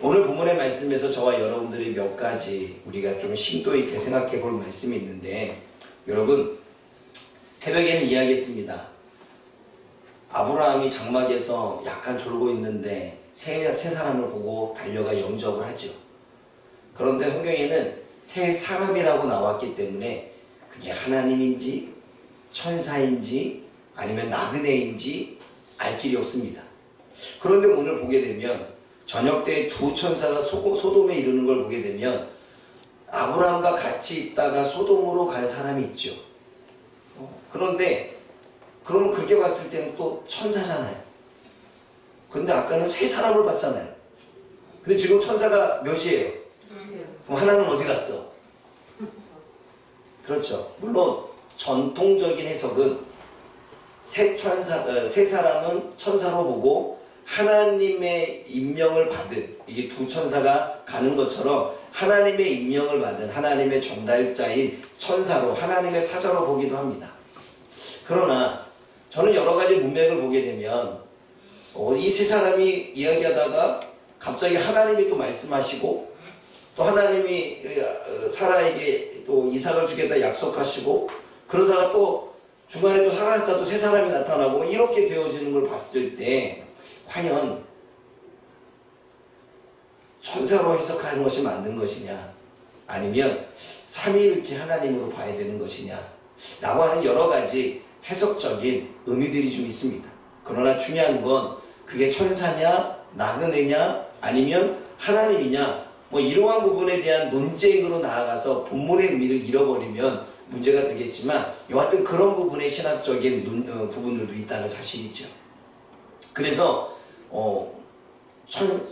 오늘 본문의 말씀에서 저와 여러분들이 몇 가지 우리가 좀 심도 있게 생각해 볼 말씀이 있는데, 여러분, 새벽에는 이야기했습니다. 아브라함이 장막에서 약간 졸고 있는데 세 사람을 보고 달려가 영접을 하죠. 그런데 성경에는 세 사람이라고 나왔기 때문에 그게 하나님인지 천사인지 아니면 나그네인지 알 길이 없습니다. 그런데 오늘 보게 되면 저녁 때 두 천사가 소돔에 이르는 걸 보게 되면 아브라함과 같이 있다가 소돔으로 갈 사람이 있죠. 그런데 그러면 그렇게 봤을 때는 또 천사잖아요. 근데 아까는 세 사람을 봤잖아요. 근데 지금 천사가 몇이에요? 그럼 하나는 어디 갔어? 그렇죠. 물론 전통적인 해석은 세 사람은 천사로 보고 하나님의 임명을 받은, 이게 두 천사가 가는 것처럼 하나님의 임명을 받은 하나님의 전달자인 천사로, 하나님의 사자로 보기도 합니다. 그러나 저는 여러 가지 문맥을 보게 되면 이 세 사람이 이야기하다가 갑자기 하나님이 또 말씀하시고, 또 하나님이 사라에게 또 이삭을 주겠다 약속하시고, 그러다가 또 중간에 또 사라졌다 또 세 사람이 나타나고, 이렇게 되어지는 걸 봤을 때 과연 천사로 해석하는 것이 맞는 것이냐, 아니면 삼위일체 하나님으로 봐야 되는 것이냐 라고 하는 여러 가지 해석적인 의미들이 좀 있습니다. 그러나 중요한 건 그게 천사냐 나그네냐 아니면 하나님이냐, 뭐 이러한 부분에 대한 논쟁으로 나아가서 본문의 의미를 잃어버리면 문제가 되겠지만, 여하튼 그런 부분의 신학적인 부분들도 있다는 사실이죠. 그래서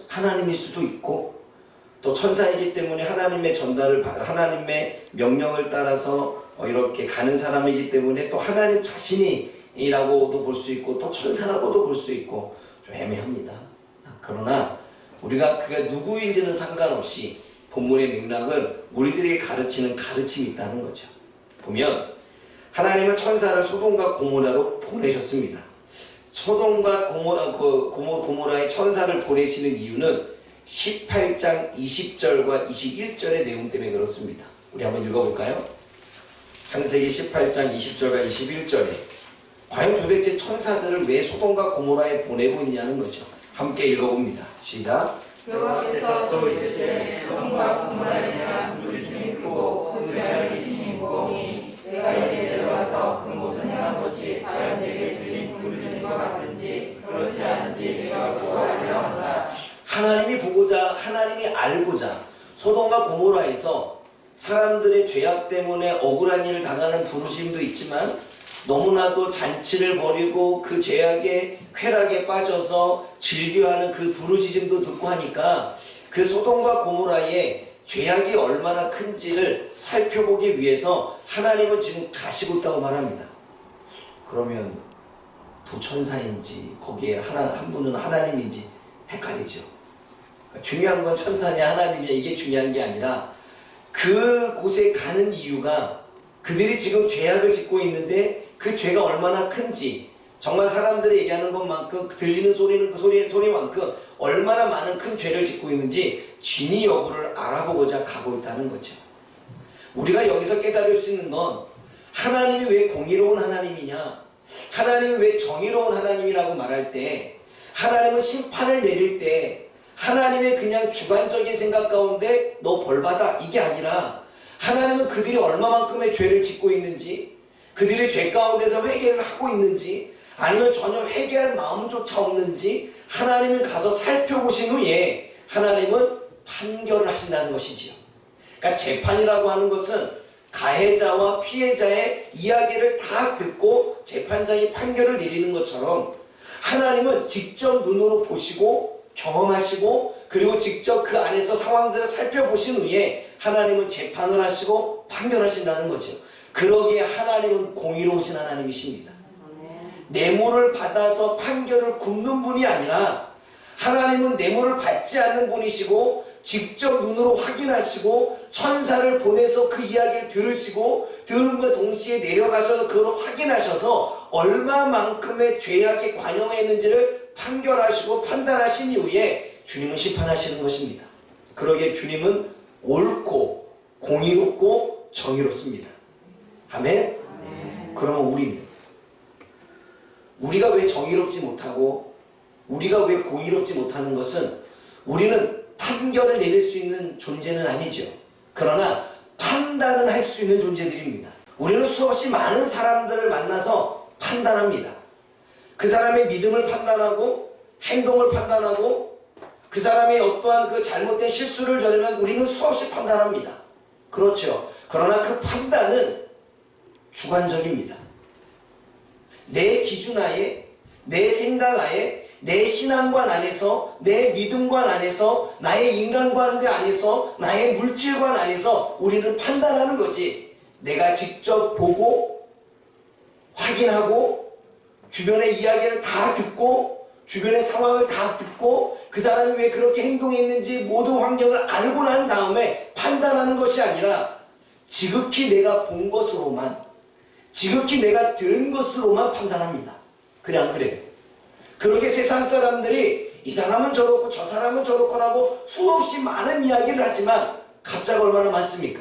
하나님일 수도 있고, 또 천사이기 때문에 하나님의 전달을 받아 하나님의 명령을 따라서 이렇게 가는 사람이기 때문에 또 하나님 자신이라고도 볼 수 있고, 또 천사라고도 볼 수 있고, 좀 애매합니다. 그러나 우리가 그가 누구인지는 상관없이 본문의 맥락은 우리들에게 가르치는 가르침이 있다는 거죠. 보면 하나님은 천사를 소돔과 고모라로 보내셨습니다. 소돔과 고모라의 천사를 보내시는 이유는 18장 20절과 21절의 내용 때문에 그렇습니다. 우리 한번 읽어볼까요? 창세기 18장 20절과 21절에 과연 도대체 천사들을 왜 소돔과 고모라에 보내고 있냐는 거죠. 함께 읽어봅니다. 시작. 여호와께서 또 이르시되 소돔과 고모라에 대한 부르심이 크고 그 죄악이 계시니 무거우니 내가 이제 내려와서 그 모든 행한 것이 과연 내게 들린 부르심과 같은지 그렇지 않은지 내가 보고하려 한다. 하나님이 보고자, 하나님이 알고자 소돔과 고모라에서 사람들의 죄악 때문에 억울한 일을 당하는 부르심도 있지만, 너무나도 잔치를 벌이고 그 죄악의 쾌락에 빠져서 즐겨하는 그 부르짖음도 듣고 하니까 그 소돔과 고모라의 죄악이 얼마나 큰지를 살펴보기 위해서 하나님은 지금 가시고 있다고 말합니다. 그러면 두 천사인지 거기에 한 분은 하나님인지 헷갈리죠. 중요한 건 천사냐 하나님이냐 이게 중요한 게 아니라, 그곳에 가는 이유가 그들이 지금 죄악을 짓고 있는데 그 죄가 얼마나 큰지, 정말 사람들이 얘기하는 것만큼 들리는 소리는 그 소리만큼 얼마나 많은 큰 죄를 짓고 있는지 진위 여부를 알아보고자 가고 있다는 거죠. 우리가 여기서 깨달을 수 있는 건 하나님이 왜 공의로운 하나님이냐, 하나님이 왜 정의로운 하나님이라고 말할 때, 하나님은 심판을 내릴 때 하나님의 그냥 주관적인 생각 가운데 너 벌받아 이게 아니라, 하나님은 그들이 얼마만큼의 죄를 짓고 있는지, 그들의 죄 가운데서 회개를 하고 있는지 아니면 전혀 회개할 마음조차 없는지 하나님은 가서 살펴보신 후에 하나님은 판결을 하신다는 것이지요. 그러니까 재판이라고 하는 것은 가해자와 피해자의 이야기를 다 듣고 재판장이 판결을 내리는 것처럼, 하나님은 직접 눈으로 보시고 경험하시고 그리고 직접 그 안에서 상황들을 살펴보신 후에 하나님은 재판을 하시고 판결하신다는 거죠. 그러기에 하나님은 공의로우신 하나님이십니다. 뇌물을 받아서 판결을 굽는 분이 아니라, 하나님은 뇌물을 받지 않는 분이시고 직접 눈으로 확인하시고 천사를 보내서 그 이야기를 들으시고 들은과 동시에 내려가셔서 그걸 확인하셔서 얼마만큼의 죄악이 관영했는지를 판결하시고 판단하신 이후에 주님은 심판하시는 것입니다. 그러기에 주님은 옳고 공의롭고 정의롭습니다. 아멘? 그러면 우리가 왜 정의롭지 못하고 우리가 왜 공의롭지 못하는 것은 우리는 판결을 내릴 수 있는 존재는 아니죠. 그러나 판단은 할 수 있는 존재들입니다. 우리는 수없이 많은 사람들을 만나서 판단합니다. 그 사람의 믿음을 판단하고 행동을 판단하고 그 사람이 어떠한 그 잘못된 실수를 저지르면 우리는 수없이 판단합니다. 그렇죠. 그러나 그 판단은 주관적입니다. 내 기준 하에, 내 생각 하에, 내 신앙관 안에서, 내 믿음관 안에서, 나의 인간관 안에서, 나의 물질관 안에서 우리는 판단하는 거지. 내가 직접 보고 확인하고 주변의 이야기를 다 듣고 주변의 상황을 다 듣고 그 사람이 왜 그렇게 행동했는지 모든 환경을 알고 난 다음에 판단하는 것이 아니라 지극히 내가 본 것으로만, 지극히 내가 들은 것으로만 판단합니다. 그래 안 그래요? 그러게 세상 사람들이 이 사람은 저렇고 저 사람은 저렇고라고 수없이 많은 이야기를 하지만 가짜가 얼마나 많습니까?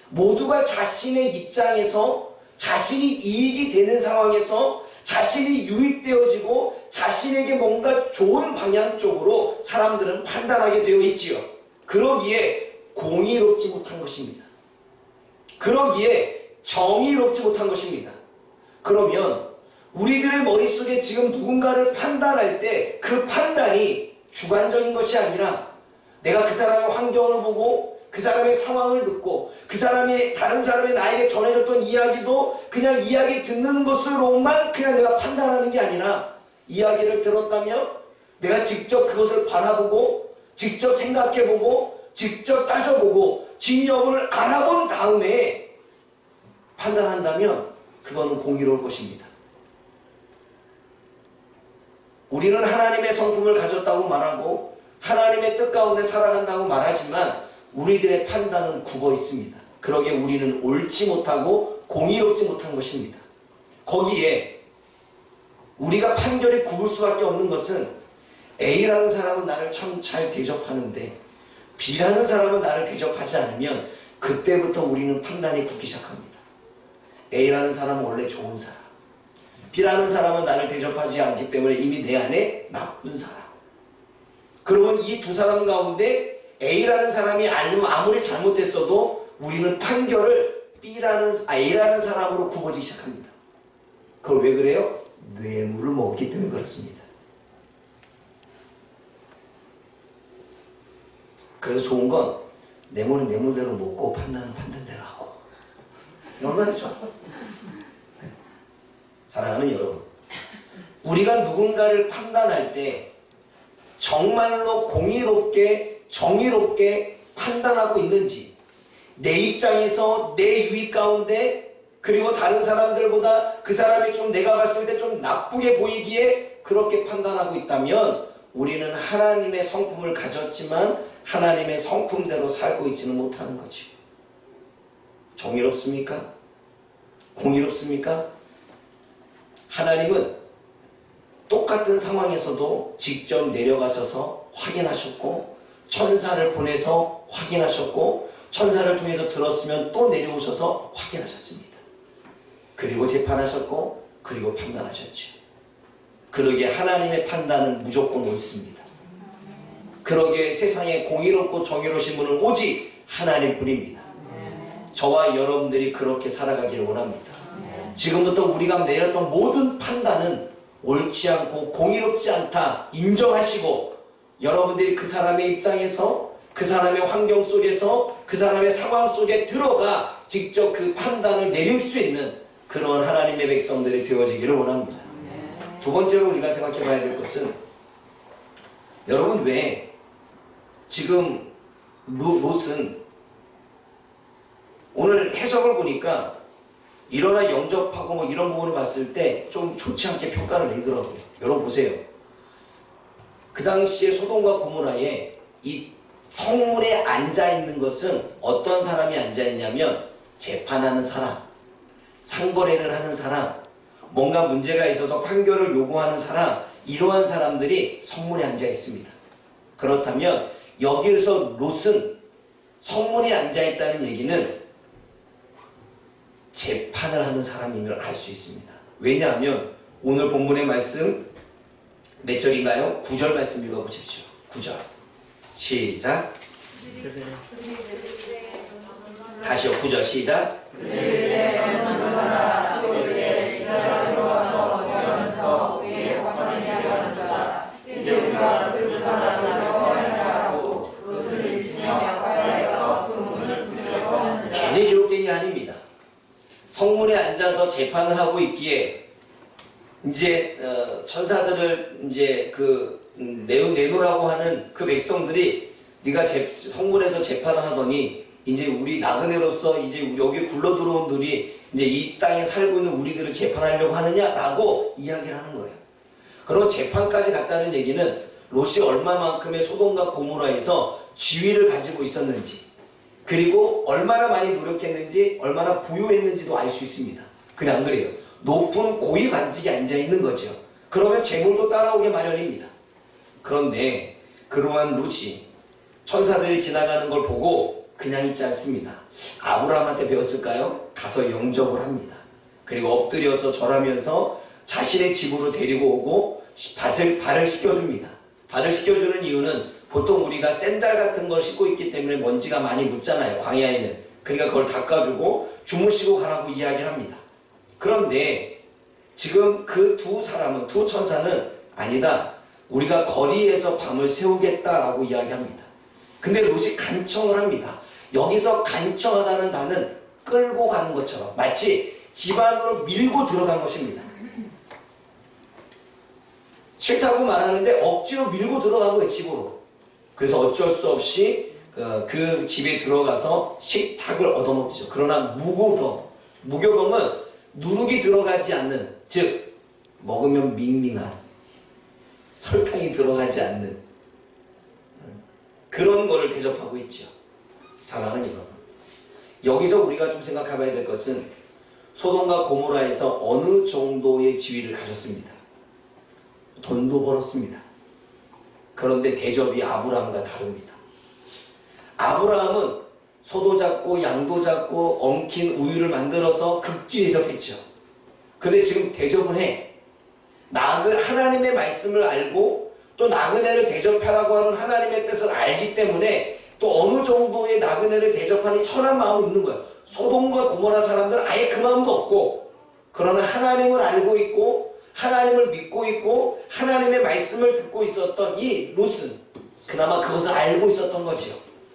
모두가 자신의 입장에서 자신이 이익이 되는 상황에서 자신이 유익되어지고 자신에게 뭔가 좋은 방향 쪽으로 사람들은 판단하게 되어 있지요. 그러기에 공의롭지 못한 것입니다. 그러기에 정의롭지 못한 것입니다. 그러면 우리들의 머릿속에 지금 누군가를 판단할 때 그 판단이 주관적인 것이 아니라 내가 그 사람의 환경을 보고 그 사람의 상황을 듣고 그 사람이 다른 사람이 나에게 전해줬던 이야기도 그냥 이야기 듣는 것으로만 그냥 내가 판단하는 게 아니라 이야기를 들었다면 내가 직접 그것을 바라보고 직접 생각해보고 직접 따져보고 진위 여부를 알아본 다음에 판단한다면 그거는 공의로울 것입니다. 우리는 하나님의 성품을 가졌다고 말하고 하나님의 뜻 가운데 살아간다고 말하지만 우리들의 판단은 굽어 있습니다. 그러기에 우리는 옳지 못하고 공의롭지 못한 것입니다. 거기에 우리가 판결이 굽을 수밖에 없는 것은 A라는 사람은 나를 참 잘 대접하는데 B라는 사람은 나를 대접하지 않으면 그때부터 우리는 판단이 굽기 시작합니다. A라는 사람은 원래 좋은 사람, B라는 사람은 나를 대접하지 않기 때문에 이미 내 안에 나쁜 사람. 그러면 이 두 사람 가운데 A라는 사람이 아무리 잘못했어도 우리는 판결을 A라는 사람으로 굽어지기 시작합니다. 그걸 왜 그래요? 뇌물을 먹었기 때문에 그렇습니다. 그래서 좋은 건 뇌물은 뇌물대로 먹고 판단은 판단대로 하고 이런 말이죠. 사랑하는 여러분, 우리가 누군가를 판단할 때 정말로 공의롭게 정의롭게 판단하고 있는지 내 입장에서 내 유익 가운데 그리고 다른 사람들보다 그 사람이 좀 내가 봤을 때 좀 나쁘게 보이기에 그렇게 판단하고 있다면 우리는 하나님의 성품을 가졌지만 하나님의 성품대로 살고 있지는 못하는 거죠. 정의롭습니까? 공의롭습니까? 하나님은 똑같은 상황에서도 직접 내려가셔서 확인하셨고 천사를 보내서 확인하셨고 천사를 통해서 들었으면 또 내려오셔서 확인하셨습니다. 그리고 재판하셨고 그리고 판단하셨죠. 그러기에 하나님의 판단은 무조건 옳습니다. 그러기에 세상에 공의롭고 정의로우신 분은 오직 하나님뿐입니다. 저와 여러분들이 그렇게 살아가기를 원합니다. 지금부터 우리가 내렸던 모든 판단은 옳지 않고 공의롭지 않다 인정하시고 여러분들이 그 사람의 입장에서 그 사람의 환경 속에서 그 사람의 상황 속에 들어가 직접 그 판단을 내릴 수 있는 그런 하나님의 백성들이 되어지기를 원합니다. 두 번째로 우리가 생각해 봐야 될 것은 여러분 왜 지금 롯은 오늘 해석을 보니까 일어나 영접하고 뭐 이런 부분을 봤을 때 좀 좋지 않게 평가를 내더라고요. 여러분 보세요. 그 당시에 소돔과 고모라에 이 성문에 앉아있는 것은 어떤 사람이 앉아있냐면 재판하는 사람, 상거래를 하는 사람, 뭔가 문제가 있어서 판결을 요구하는 사람 이러한 사람들이 성문에 앉아 있습니다. 그렇다면 여기에서 롯은 성문에 앉아 있다는 얘기는 재판을 하는 사람임을 알 수 있습니다. 왜냐하면 오늘 본문의 말씀 몇 절인가요? 9절 말씀 읽어보십시오. 9절 시작. 다시요. 9절 시작. 괜히 기록된 게 아닙니다. 성문에 앉아서 재판을 하고 있기에 이제 천사들을 이제 내놓으라고 하는 그 백성들이 네가 성문에서 재판을 하더니 이제 우리 나그네로서 이제 여기 굴러 들어온 들이 이제 이 땅에 살고 있는 우리들을 재판하려고 하느냐라고 이야기를 하는 거예요. 그리고 재판까지 갔다는 얘기는 롯이 얼마만큼의 소돔과 고모라에서 지위를 가지고 있었는지, 그리고 얼마나 많이 노력했는지, 얼마나 부유했는지도 알 수 있습니다. 그래 안 그래요? 높은 고위 관직에 앉아 있는 거죠. 그러면 재물도 따라오게 마련입니다. 그런데 그러한 롯이 천사들이 지나가는 걸 보고 그냥 있지 않습니다. 아브라함한테 배웠을까요? 가서 영접을 합니다. 그리고 엎드려서 절하면서 자신의 집으로 데리고 오고 발을 씻겨줍니다. 발을 씻겨주는 이유는 보통 우리가 샌들 같은 걸 신고 있기 때문에 먼지가 많이 묻잖아요. 광야에는. 그러니까 그걸 닦아주고 주무시고 가라고 이야기를 합니다. 그런데 지금 그 두 천사는 아니다. 우리가 거리에서 밤을 새우겠다라고 이야기합니다. 근데 롯이 간청을 합니다. 여기서 간청하다는 단은 끌고 가는 것처럼 마치 집 안으로 밀고 들어간 것입니다. 싫다고 말하는데 억지로 밀고 들어간 거예요, 집으로. 그래서 어쩔 수 없이 그 집에 들어가서 식탁을 얻어먹죠. 그러나 무교병은 누룩이 들어가지 않는, 즉 먹으면 밍밍한, 설탕이 들어가지 않는 그런 거를 대접하고 있죠. 사랑하는 여러분, 여기서 우리가 좀 생각해 봐야 될 것은 소돔과 고모라에서 어느 정도의 지위를 가졌습니다. 돈도 벌었습니다. 그런데 대접이 아브라함과 다릅니다. 아브라함은 소도 잡고 양도 잡고 엉킨 우유를 만들어서 극진히 대접했죠. 그런데 지금 대접을 해. 하나님의 말씀을 알고 또 나그네를 대접하라고 하는 하나님의 뜻을 알기 때문에 또 어느 정도의 나그네를 대접하는 선한 마음이 있는 거예요. 소돔과 고모라 사람들은 아예 그 마음도 없고, 그러나 하나님을 알고 있고 하나님을 믿고 있고 하나님의 말씀을 듣고 있었던 이 롯은 그나마 그것을 알고 있었던 거지요.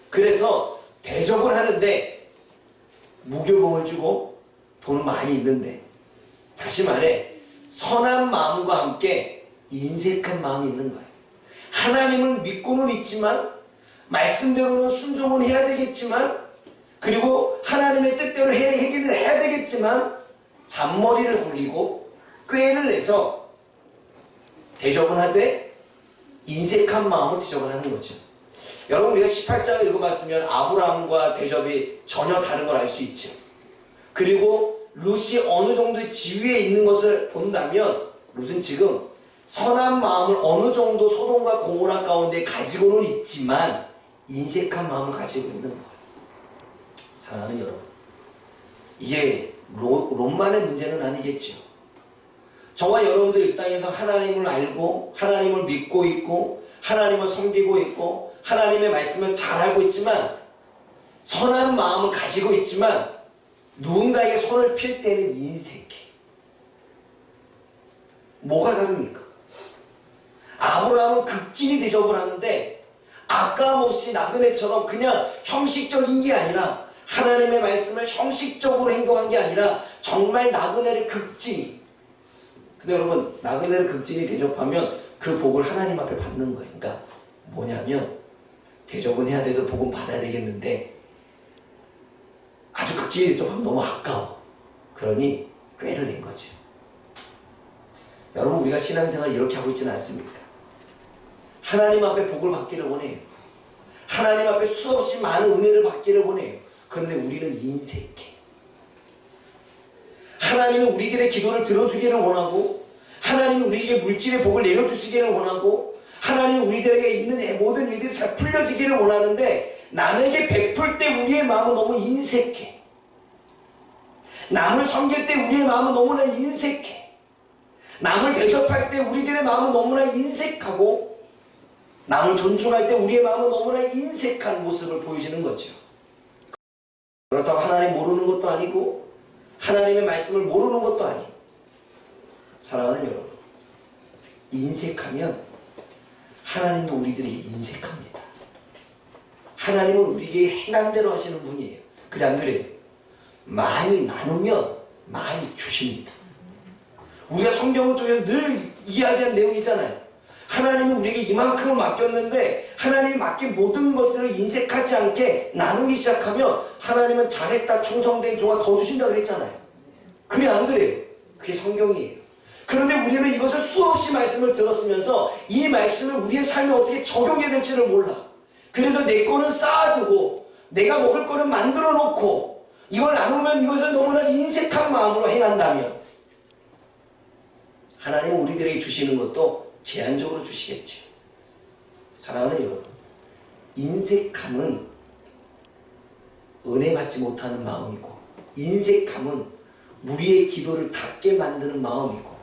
그래서 대접을 하는데 무교병을 주고 돈은 많이 있는데, 다시 말해 선한 마음과 함께 인색한 마음이 있는 거예요. 하나님을 믿고는 있지만 말씀대로는 순종은 해야 되겠지만, 그리고 하나님의 뜻대로 해결을 해야 되겠지만 잔머리를 굴리고 꾀를 내서 대접은 하되 인색한 마음으로 대접을 하는 거죠. 여러분, 우리가 18장을 읽어봤으면 아브라함과 대접이 전혀 다른 걸 알 수 있죠. 그리고 롯이 어느 정도의 지위에 있는 것을 본다면 롯은 지금 선한 마음을 어느 정도 소돔과 고모라 가운데 가지고는 있지만 인색한 마음을 가지고 있는 거예요. 사랑하는 여러분, 이게 롯만의 문제는 아니겠죠. 저와 여러분들 이 땅에서 하나님을 알고 하나님을 믿고 있고 하나님을 섬기고 있고 하나님의 말씀을 잘 알고 있지만 선한 마음을 가지고 있지만 누군가에게 손을 필 때는 인색해. 뭐가 다릅니까? 아브라함은 극진히 대접을 하는데 아까모시 나그네처럼 그냥 형식적인 게 아니라, 하나님의 말씀을 형식적으로 행동한 게 아니라 정말 나그네를 극진히. 근데 여러분, 나그네를 극진히 대접하면 그 복을 하나님 앞에 받는 거예요. 그러니까 뭐냐면 대접은 해야 돼서 복은 받아야 되겠는데 아주 극진히 대접하면 너무 아까워. 그러니 꾀를 낸 거죠. 여러분, 우리가 신앙생활 이렇게 하고 있지는 않습니까? 하나님 앞에 복을 받기를 원해요. 하나님 앞에 수없이 많은 은혜를 받기를 원해요. 그런데 우리는 인색해. 하나님은 우리들의 기도를 들어주기를 원하고 하나님이 우리에게 물질의 복을 내려주시기를 원하고 하나님이 우리들에게 있는 모든 일들이 잘 풀려지기를 원하는데 남에게 베풀 때 우리의 마음은 너무 인색해. 남을 섬길 때 우리의 마음은 너무나 인색해. 남을 대접할 때 우리들의 마음은 너무나 인색하고 남을 존중할 때 우리의 마음은 너무나 인색한 모습을 보여주는 거죠. 그렇다고 하나님 모르는 것도 아니고 하나님의 말씀을 모르는 것도 아니고 사랑하는 여러분, 인색하면 하나님도 우리들에게 인색합니다. 하나님은 우리에게 행함대로 하시는 분이에요. 그래 안 그래요? 많이 나누면 많이 주십니다. 우리가 성경을 통해서 늘 이야기한 내용이잖아요. 하나님은 우리에게 이만큼을 맡겼는데 하나님이 맡긴 모든 것들을 인색하지 않게 나누기 시작하면 하나님은 잘했다 충성된 종아 더 주신다고 그랬잖아요. 그래 안 그래요? 그게 성경이에요. 그런데 우리는 이것을 수없이 말씀을 들었으면서 이 말씀을 우리의 삶에 어떻게 적용해야 될지를 몰라. 그래서 내 거는 쌓아두고 내가 먹을 거는 만들어 놓고 이걸 나누면 이것을 너무나 인색한 마음으로 행한다면 하나님은 우리들에게 주시는 것도 제한적으로 주시겠죠. 사랑하는 여러분, 인색함은 은혜 받지 못하는 마음이고 인색함은 우리의 기도를 닫게 만드는 마음이고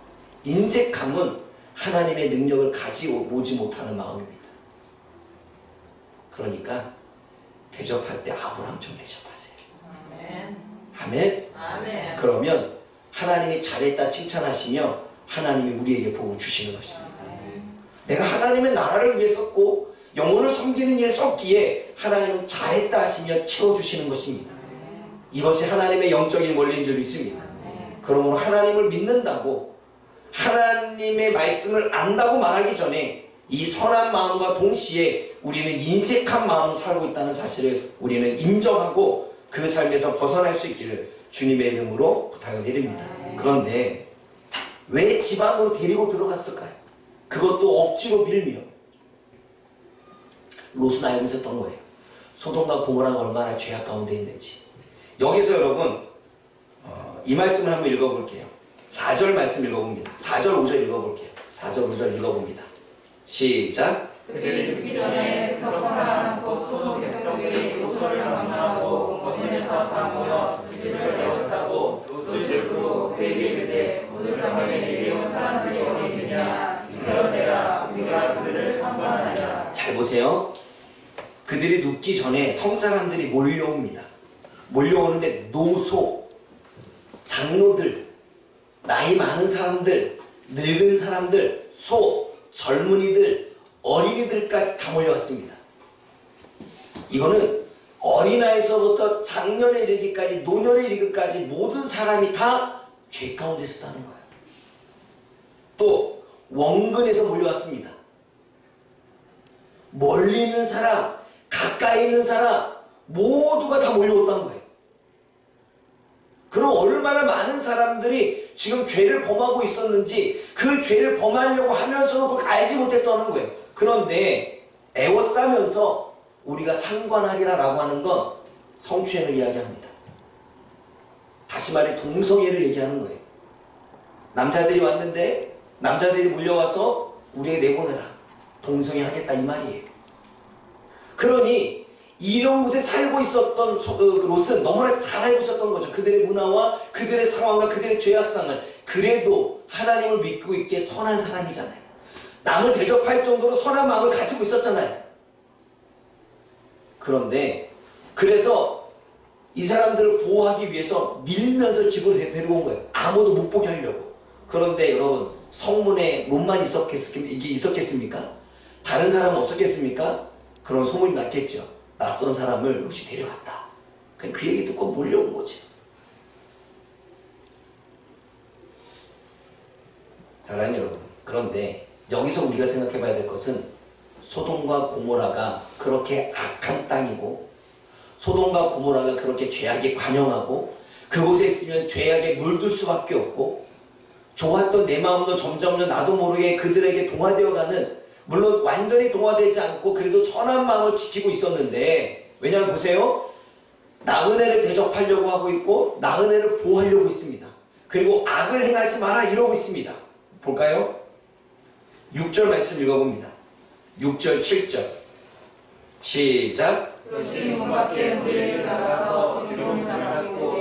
인색함은 하나님의 능력을 가지고 오지 못하는 마음입니다. 그러니까 대접할 때 아브라함처럼 대접하세요. 아멘. 아멘. 아멘. 그러면 하나님이 잘했다 칭찬하시며 하나님이 우리에게 복을 주시는 것입니다. 내가 하나님의 나라를 위해 썼고 영혼을 섬기는 일에 썼기에 하나님은 잘했다 하시며 채워주시는 것입니다. 이것이 하나님의 영적인 원리인 줄 믿습니다. 그러므로 하나님을 믿는다고 하나님의 말씀을 안다고 말하기 전에 이 선한 마음과 동시에 우리는 인색한 마음을 살고 있다는 사실을 우리는 인정하고 그 삶에서 벗어날 수 있기를 주님의 이름으로 부탁을 드립니다. 그런데 왜 집 안으로 데리고 들어갔을까요? 그것도 억지로 밀며. 롯은 알고 있었던 거예요. 소돔과 고모라가 얼마나 죄악 가운데 있는지. 여기서 여러분 이 말씀을 한번 읽어볼게요. 4절 말씀 읽어봅니다. 4절 5절 읽어볼게요. 4절 5절 읽어봅니다. 시작. 그들이 죽기 전에 석화랑 곧 소돔 백성들이 롯을 만나고 어딘에서 다 모여 그 집을 에워싸고 롯을 부르고 그에게 이르되 오늘 밤에 내게 온 사람들이 어디 있느냐 이끌어내라 우리가 그들을 상관하리라. 잘 보세요. 그들이 눕기 전에 성사람들이 몰려옵니다. 몰려오는데 노소, 장로들, 나이 많은 사람들, 늙은 사람들, 소, 젊은이들, 어린이들까지 다 몰려왔습니다. 이거는 어린아이서부터 장년에 이르기까지 노년에 이르기까지 모든 사람이 다 죄 가운데 있었다는 거예요. 또 원근에서 몰려왔습니다. 멀리 있는 사람, 가까이 있는 사람 모두가 다 몰려왔다는 거예요. 그럼 얼마나 많은 사람들이 지금 죄를 범하고 있었는지 그 죄를 범하려고 하면서도 그걸 알지 못했다는 거예요. 그런데 애워싸면서 우리가 상관하리라 라고 하는 건 성추행을 이야기합니다. 다시 말해 동성애를 얘기하는 거예요. 남자들이 왔는데 남자들이 몰려와서 우리에게 내보내라. 동성애 하겠다 이 말이에요. 그러니 이런 곳에 살고 있었던 롯은 너무나 잘 알고 있었던 거죠. 그들의 문화와 그들의 상황과 그들의 죄악상을. 그래도 하나님을 믿고 있기에 선한 사람이잖아요. 남을 대접할 정도로 선한 마음을 가지고 있었잖아요. 그런데 그래서 이 사람들을 보호하기 위해서 밀면서 집으로 데리고 온 거예요. 아무도 못 보게 하려고. 그런데 여러분 성문에 롯만 있었겠습니까? 다른 사람은 없었겠습니까? 그런 소문이 났겠죠. 낯선 사람을 롯이 데려갔다. 그 얘기 듣고 몰려온 거지. 사랑하는 여러분, 그런데 여기서 우리가 생각해 봐야 될 것은 소돔과 고모라가 그렇게 악한 땅이고 소돔과 고모라가 그렇게 죄악에 관영하고 그곳에 있으면 죄악에 물들 수밖에 없고 좋았던 내 마음도 점점 나도 모르게 그들에게 동화되어가는, 물론 완전히 동화되지 않고 그래도 선한 마음을 지키고 있었는데, 왜냐하면 보세요, 나그네를 대접하려고 하고 있고 나그네를 보호하려고 있습니다. 그리고 악을 행하지 마라 이러고 있습니다. 볼까요? 6절 말씀 읽어봅니다. 6절 7절 시작. 롯이 문 밖에 무리를 나가서 기름을 담고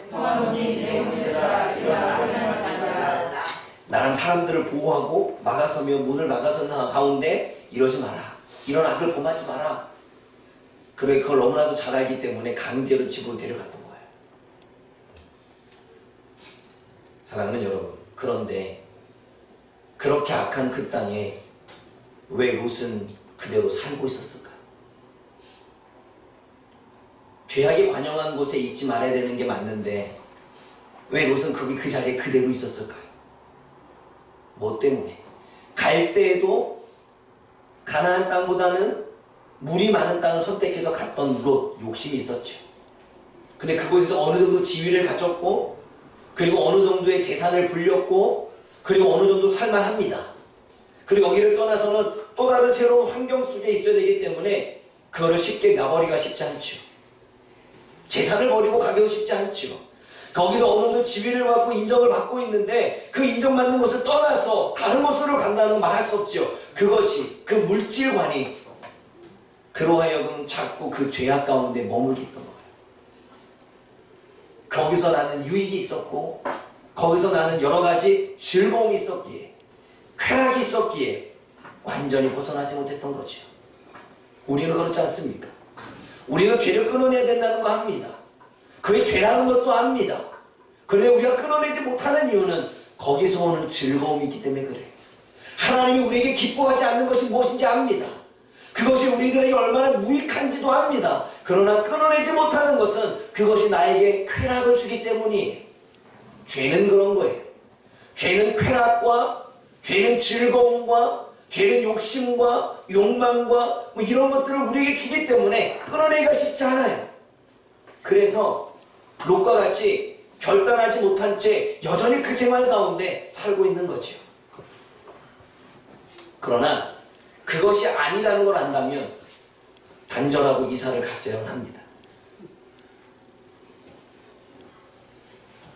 성하노니 내 문제라 일어나 하나님을 단다. 나는 사람들을 보호하고 막아서며 문을 막아서는 가운데 이러지 마라. 이런 악을 범하지 마라. 그래 그걸 너무나도 잘 알기 때문에 강제로 집으로 데려갔던 거예요. 사랑하는 여러분, 그런데 그렇게 악한 그 땅에 왜 롯은 그대로 살고 있었을까요? 죄악이 관영한 곳에 있지 말아야 되는 게 맞는데 왜 롯은 거기 그 자리에 그대로 있었을까요? 뭐 때문에? 갈 때에도 가나안 땅보다는 물이 많은 땅을 선택해서 갔던 롯, 욕심이 있었죠. 근데 그곳에서 어느 정도 지위를 가졌고 그리고 어느 정도의 재산을 불렸고 그리고 어느 정도 살만합니다. 그리고 여기를 떠나서는 또 다른 새로운 환경 속에 있어야 되기 때문에 그거를 쉽게 놔버리기가 쉽지 않죠. 재산을 버리고 가기도 쉽지 않죠. 거기서 어느 정도 지위를 받고 인정을 받고 있는데 그 인정받는 것을 떠나서 다른 곳으로 간다는 건 말할 수 없죠. 그것이 그 물질관이 그로 하여금 자꾸 그 죄악 가운데 머물게 했던 거예요. 거기서 나는 유익이 있었고 거기서 나는 여러 가지 즐거움이 있었기에 쾌락이 있었기에 완전히 벗어나지 못했던 거죠. 우리는 그렇지 않습니까? 우리는 죄를 끊어내야 된다는 거 압니다. 그게 죄라는 것도 압니다. 그런데 우리가 끊어내지 못하는 이유는 거기서 오는 즐거움이 있기 때문에 그래요. 하나님이 우리에게 기뻐하지 않는 것이 무엇인지 압니다. 그것이 우리들에게 얼마나 무익한지도 압니다. 그러나 끊어내지 못하는 것은 그것이 나에게 쾌락을 주기 때문이에요. 죄는 그런 거예요. 죄는 쾌락과 죄는 즐거움과 죄는 욕심과 욕망과 뭐 이런 것들을 우리에게 주기 때문에 끊어내기가 쉽지 않아요. 그래서 롯과 같이 결단하지 못한 채 여전히 그 생활 가운데 살고 있는 거죠. 그러나 그것이 아니라는 걸 안다면 단절하고 이사를 갔어야 합니다.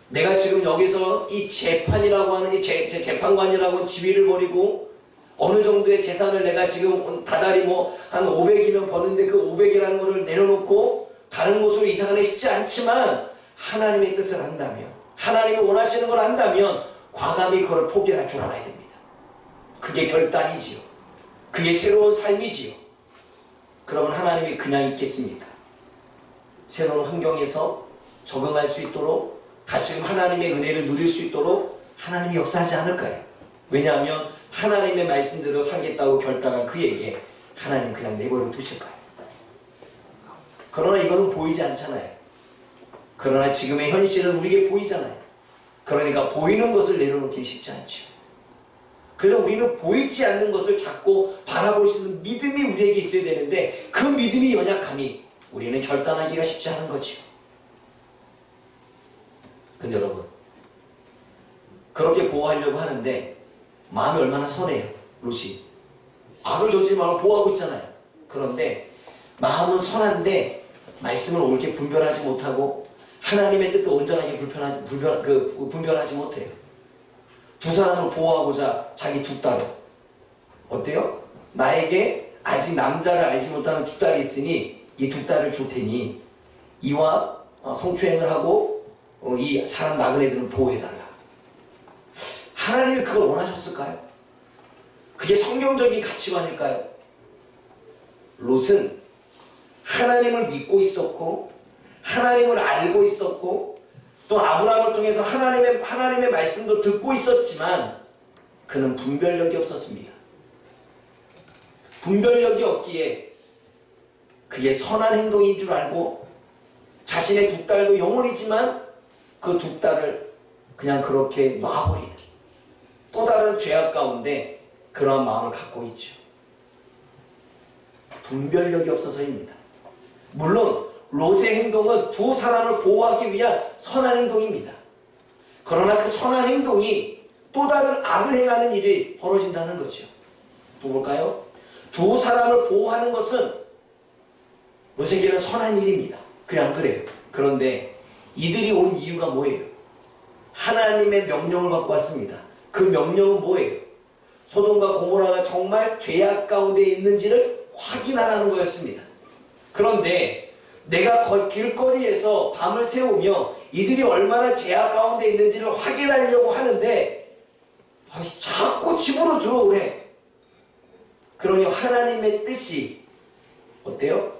내가 지금 여기서 이 재판이라고 하는 이 재판관이라고 하는 지위를 버리고 어느 정도의 재산을 내가 지금 다달이 뭐 한 500이면 버는데 그 500이라는 거를 내려놓고 다른 곳으로 이사가는 쉽지 않지만 하나님의 뜻을 안다면 하나님이 원하시는 걸 안다면 과감히 그걸 포기할 줄 알아야 됩니다. 그게 결단이지요. 그게 새로운 삶이지요. 그러면 하나님이 그냥 있겠습니까? 새로운 환경에서 적응할 수 있도록 다시금 하나님의 은혜를 누릴 수 있도록 하나님이 역사하지 않을까요? 왜냐하면 하나님의 말씀대로 살겠다고 결단한 그에게 하나님 그냥 내버려 두실까요? 그러나 이거는 보이지 않잖아요. 그러나 지금의 현실은 우리에게 보이잖아요. 그러니까 보이는 것을 내려놓기 쉽지 않죠. 그래서 우리는 보이지 않는 것을 자꾸 바라볼 수 있는 믿음이 우리에게 있어야 되는데 그 믿음이 연약하니 우리는 결단하기가 쉽지 않은 거죠. 근데 여러분, 그렇게 보호하려고 하는데 마음이 얼마나 선해요. 롯이 악을 저지르지 말고 보호하고 있잖아요. 그런데 마음은 선한데 말씀을 옳게 분별하지 못하고 하나님의 뜻도 온전하게 분별하지 못해요. 두 사람을 보호하고자 자기 두 딸을 어때요? 나에게 아직 남자를 알지 못하는 두 딸이 있으니 이 두 딸을 줄 테니 이와 성추행을 하고 이 사람 나그네들은 보호해달라. 하나님이 그걸 원하셨을까요? 그게 성경적인 가치관일까요? 롯은 하나님을 믿고 있었고 하나님을 알고 있었고 또 아브라함을 통해서 하나님의 말씀도 듣고 있었지만 그는 분별력이 없었습니다. 분별력이 없기에 그게 선한 행동인 줄 알고 자신의 두 딸도 영혼이지만 그 두 딸을 그냥 그렇게 놔버리는 또 다른 죄악 가운데 그러한 마음을 갖고 있죠. 분별력이 없어서입니다. 물론 롯의 행동은 두 사람을 보호하기 위한 선한 행동입니다. 그러나 그 선한 행동이 또 다른 악을 행하는 일이 벌어진다는 거죠. 또 볼까요? 두 사람을 보호하는 것은 롯에게는 선한 일입니다. 그냥 그래요. 그런데 이들이 온 이유가 뭐예요? 하나님의 명령을 받고 왔습니다. 그 명령은 뭐예요? 소돔과 고모라가 정말 죄악 가운데 있는지를 확인하라는 거였습니다. 그런데 내가 길거리에서 밤을 새우며 이들이 얼마나 죄악 가운데 있는지를 확인하려고 하는데 자꾸 집으로 들어오래. 그러니 하나님의 뜻이 어때요?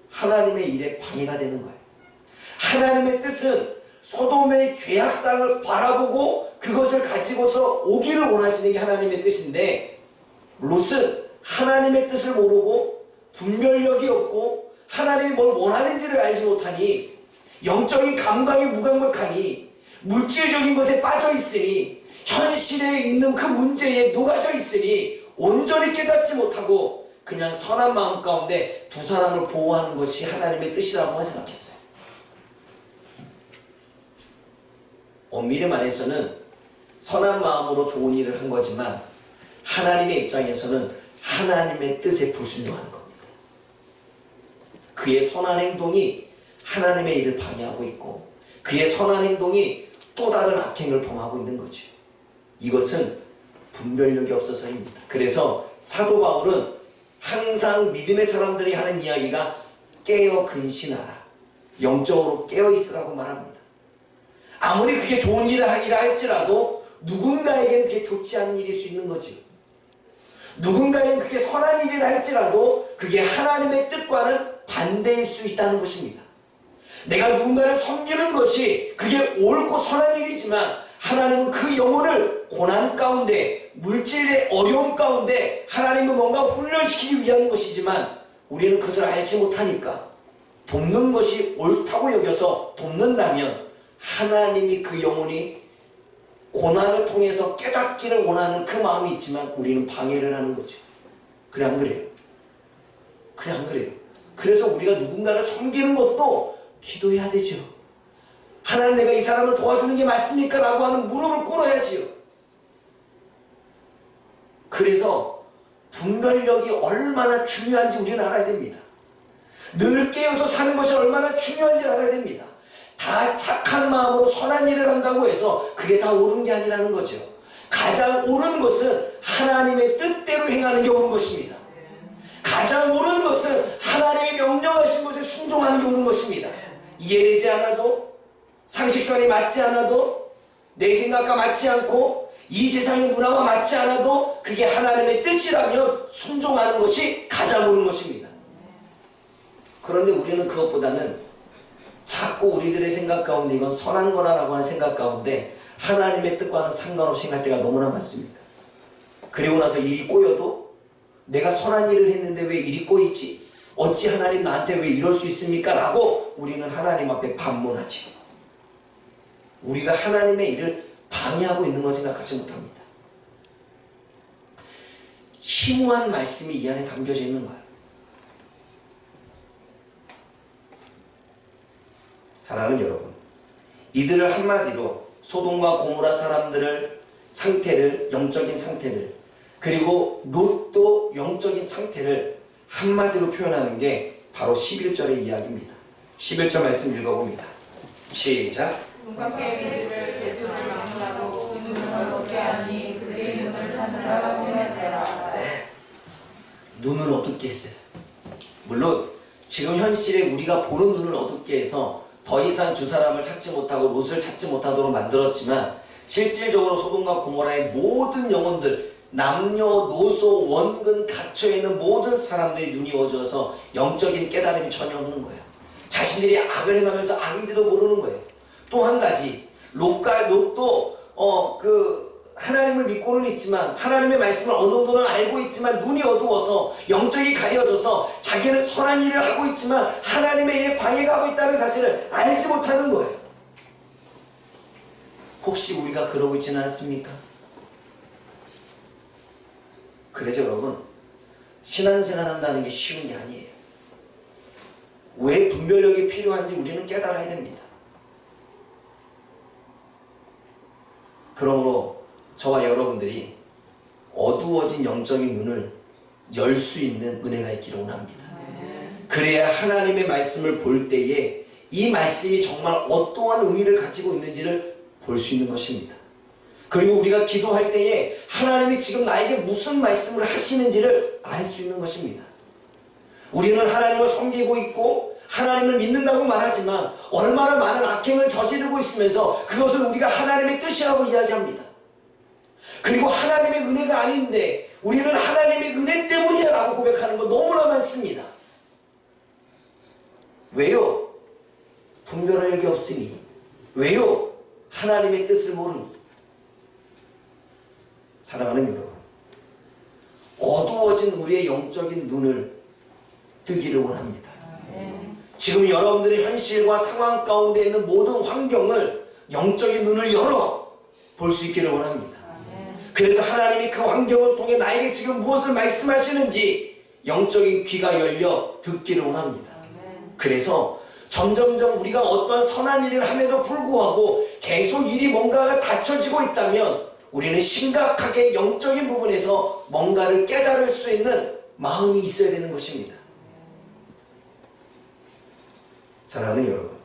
하나님의 일에 방해가 되는 거예요. 하나님의 뜻은 소돔의 죄악상을 바라보고 그것을 가지고서 오기를 원하시는 게 하나님의 뜻인데, 롯은 하나님의 뜻을 모르고 분별력이 없고 하나님이 뭘 원하는지를 알지 못하니 영적인 감각이 무감각하니 물질적인 것에 빠져 있으니 현실에 있는 그 문제에 녹아져 있으니 온전히 깨닫지 못하고 그냥 선한 마음 가운데 두 사람을 보호하는 것이 하나님의 뜻이라고 생각했어요. 엄밀히 말해서는 선한 마음으로 좋은 일을 한 거지만 하나님의 입장에서는 하나님의 뜻에 불순종한 겁니다. 그의 선한 행동이 하나님의 일을 방해하고 있고 그의 선한 행동이 또 다른 악행을 범하고 있는 거죠. 이것은 분별력이 없어서입니다. 그래서 사도 바울은 항상 믿음의 사람들이 하는 이야기가 깨어 근신하라, 영적으로 깨어 있으라고 말합니다. 아무리 그게 좋은 일을 하기라 할지라도 누군가에게는 그게 좋지 않은 일일 수 있는 거죠. 누군가에게는 그게 선한 일이라 할지라도 그게 하나님의 뜻과는 반대일 수 있다는 것입니다. 내가 누군가를 섬기는 것이 그게 옳고 선한 일이지만 하나님은 그 영혼을 고난 가운데, 물질의 어려움 가운데 하나님은 뭔가 훈련시키기 위한 것이지만 우리는 그것을 알지 못하니까 돕는 것이 옳다고 여겨서 돕는다면 하나님이 그 영혼이 고난을 통해서 깨닫기를 원하는 그 마음이 있지만 우리는 방해를 하는 거죠. 그래 안 그래요? 그래 안 그래요? 그래서 우리가 누군가를 섬기는 것도 기도해야 되죠. 하나님, 내가 이 사람을 도와주는 게 맞습니까? 라고 하는 무릎을 꿇어야지요. 그래서 분별력이 얼마나 중요한지 우리는 알아야 됩니다. 늘 깨어서 사는 것이 얼마나 중요한지 알아야 됩니다. 다 착한 마음으로 선한 일을 한다고 해서 그게 다 옳은 게 아니라는 거죠. 가장 옳은 것은 하나님의 뜻대로 행하는 게 옳은 것입니다. 가장 옳은 것은 하나님이 명령하신 것에 순종하는 게 옳은 것입니다. 이해되지 않아도, 상식선이 맞지 않아도, 내 생각과 맞지 않고 이 세상의 문화와 맞지 않아도 그게 하나님의 뜻이라면 순종하는 것이 가장 옳은 것입니다. 그런데 우리는 그것보다는 자꾸 우리들의 생각 가운데 이건 선한 거라고 하는 생각 가운데 하나님의 뜻과는 상관없이 행할 때가 너무나 많습니다. 그리고 나서 일이 꼬여도 내가 선한 일을 했는데 왜 일이 꼬이지? 어찌 하나님 나한테 왜 이럴 수 있습니까? 라고 우리는 하나님 앞에 반문하지. 우리가 하나님의 일을 방해하고 있는 걸 생각하지 못합니다. 심오한 말씀이 이 안에 담겨져 있는 거예요. 사랑하는 여러분, 이들을 한마디로 소돔과 고모라 사람들을 상태를, 영적인 상태를, 그리고 롯도 영적인 상태를 한마디로 표현하는 게 바로 11절의 이야기입니다. 11절 말씀 읽어봅니다. 시작. 눈깎이의 그들을 예수를 막론하고 그 눈을 어떻게 하니 그들의 눈을 찾느라 보내되라. 눈을 어둡게 했어요. 물론 지금 현실에 우리가 보는 눈을 어둡게 해서 더 이상 두 사람을 찾지 못하고 롯을 찾지 못하도록 만들었지만 실질적으로 소돔과 고모라의 모든 영혼들, 남녀노소 원근 갇혀있는 모든 사람들의 눈이 어두워서 영적인 깨달음이 전혀 없는 거예요. 자신들이 악을 행하면서 악인지도 모르는 거예요. 또 한 가지, 롯도 하나님을 믿고는 있지만 하나님의 말씀을 어느 정도는 알고 있지만 눈이 어두워서 영적이 가려져서 자기는 선한 일을 하고 있지만 하나님의 일에 방해가 하고 있다는 사실을 알지 못하는 거예요. 혹시 우리가 그러고 있지는 않습니까? 그래서 여러분, 신앙생활 한다는 게 쉬운 게 아니에요. 왜 분별력이 필요한지 우리는 깨달아야 됩니다. 그러므로 저와 여러분들이 어두워진 영적인 눈을 열 수 있는 은혜가 있기를 원합니다. 그래야 하나님의 말씀을 볼 때에 이 말씀이 정말 어떠한 의미를 가지고 있는지를 볼 수 있는 것입니다. 그리고 우리가 기도할 때에 하나님이 지금 나에게 무슨 말씀을 하시는지를 알 수 있는 것입니다. 우리는 하나님을 섬기고 있고 하나님을 믿는다고 말하지만 얼마나 많은 악행을 저지르고 있으면서 그것을 우리가 하나님의 뜻이라고 이야기합니다. 그리고 하나님의 은혜가 아닌데 우리는 하나님의 은혜 때문이야 라고 고백하는 거 너무나 많습니다. 왜요? 분별할 여기 없으니. 왜요? 하나님의 뜻을 모르니. 사랑하는 여러분, 어두워진 우리의 영적인 눈을 뜨기를 원합니다. 지금 여러분들의 현실과 상황 가운데 있는 모든 환경을 영적인 눈을 열어 볼 수 있기를 원합니다. 그래서 하나님이 그 환경을 통해 나에게 지금 무엇을 말씀하시는지 영적인 귀가 열려 듣기를 원합니다. 그래서 점점점 우리가 어떤 선한 일을 함에도 불구하고 계속 일이 뭔가가 닫혀지고 있다면 우리는 심각하게 영적인 부분에서 뭔가를 깨달을 수 있는 마음이 있어야 되는 것입니다. 사랑하는 여러분,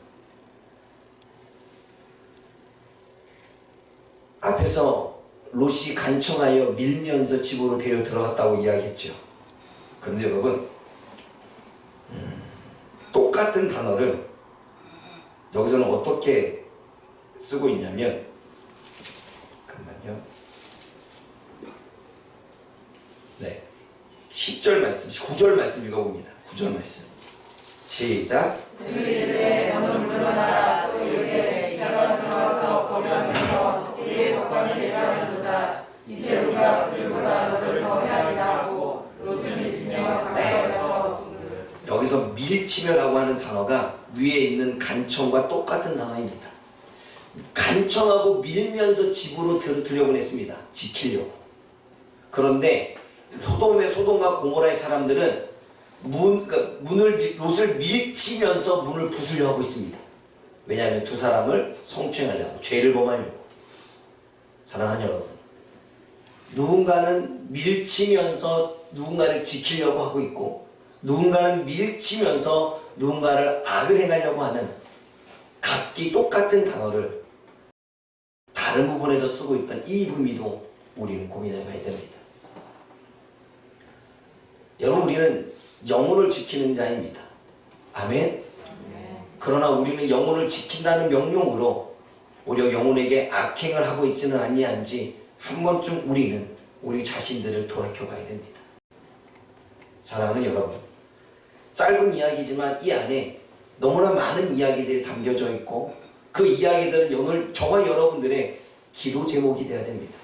앞에서 롯이 간청하여 밀면서 집으로 데려 들어갔다고 이야기했죠. 그런데 여러분, 똑같은 단어를 여기서는 어떻게 쓰고 있냐면, 잠깐만요. 네, 10절 말씀, 9절 말씀 읽어봅니다. 9절 말씀 시작. 그들에게 너는 물러나라. 또 이르되 이자가 들어와서 거류하면서 우리의 독관이 되려 하는도다. 이제 우리가 그들보다 너를 더 헤아리라 하고 롯을 밀치며 가까이서. 여기서 밀치며라고 하는 단어가 위에 있는 간청과 똑같은 단어입니다. 간청하고 밀면서 집으로 들여보냈습니다. 지키려고. 그런데 소돔과 고모라의 사람들은 롯을 밀치면서 문을 부수려 하고 있습니다. 왜냐하면 두 사람을 성추행하려고, 죄를 범하려고. 사랑하는 여러분, 누군가는 밀치면서 누군가를 지키려고 하고 있고 누군가는 밀치면서 누군가를 악을 행하려고 하는 각기 똑같은 단어를 다른 부분에서 쓰고 있던 이 의미도 우리는 고민해 봐야 됩니다. 여러분, 우리는 영혼을 지키는 자입니다. 아멘? 그러나 우리는 영혼을 지킨다는 명령으로 오히려 영혼에게 악행을 하고 있지는 아니한지 한 번쯤 우리는 우리 자신들을 돌아켜 봐야 됩니다. 사랑하는 여러분, 짧은 이야기지만 이 안에 너무나 많은 이야기들이 담겨져 있고 그 이야기들은 오늘 저와 여러분들의 기도 제목이 되어야 됩니다.